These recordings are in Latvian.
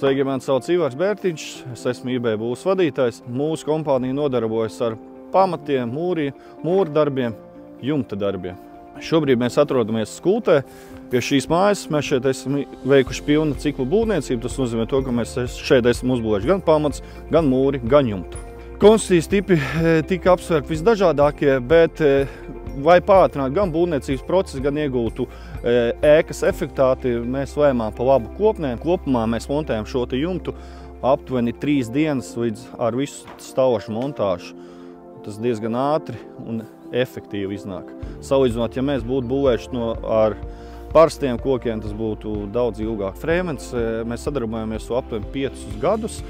Sveiki, mani sauc Ivars Bērtiņš, es esmu IB būvs vadītājs. Mūsu kompānija nodarbojas ar pamatiem, mūra darbiem, jumta darbiem. Šobrīd mēs atrodamies Skultē. Pie šīs mājas mēs šeit esam veikuši pilnu ciklu būvniecību. Tas nozīmē to, ka mēs šeit esam uzbūvējuši gan pamats, gan mūri, gan jumtu. Konstrukcijas tipi tika apsvērti visdažādākie, bet vai pātrināt gan būvniecības procesu, gan iegūtu ēkas efektāti, mēs lēmām pa labu kopnēm. Kopumā mēs montējam šo te jumtu aptuveni 3 dienas līdz ar visu stāvošu montāžu. Tas diezgan ātri un efektīvi iznāk. Salīdzinot, ja mēs būtu būvējuši ar parastiem kokiem, tas būtu daudz ilgāk. Frēmens mēs sadarbojamies aptuveni 5 gadus.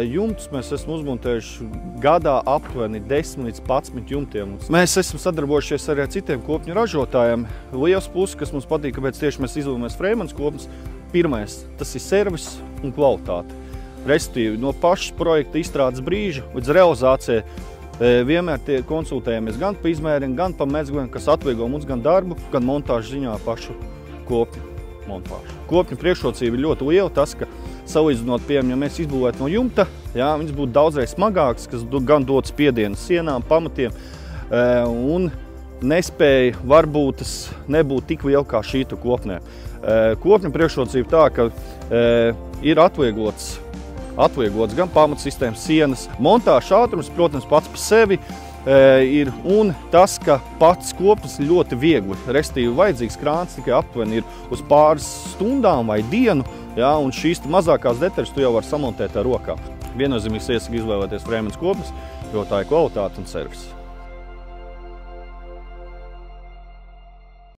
Jumtus mēs esam uzmontējuši gadā aptuveni 10 līdz 11 jumtiem. Mēs esam sadarbojušies arī ar citiem kopņu ražotājiem. Liels puses, kas mums patīk, kāpēc tieši mēs izvēlamies Frēmens kopnes. Pirmais, tas ir servis un kvalitāte. Respektīvi, no pašas projekta izstrādes brīža līdz realizācijai vienmēr konsultējamies gan pa izmēriem, gan pa mezgliem, kas atvieglo mums gan darbu, gan montāžu ziņā pašu kopņu montāžu. Kopņu priekšrocība ir ļoti liela tas, ka salīdzinot, piemēram, ja mēs izbūvētu no jumta, viņas būtu daudzreiz smagākas, kas gan dod spiedienu sienām, pamatiem, un nespēja varbūt tas nebūtu tik liela kā šī kopnē. Kopņu priekšrocība tā, ka ir atvieglots gan pamatsistēmas sienas. Montāžas ātrums, protams, pats par sevi ir, un tas, ka pats kopnes ir ļoti viegli. Respektīvi, vajadzīgs krāns tikai aptuveni ir uz pāris stundām vai dienu, un šīs mazākās detaļas tu jau var samontēt ar rokām. Viennozīmīgs iesaku izvēlēties Frēmens kopnes, jo tā ir kvalitāte un servis.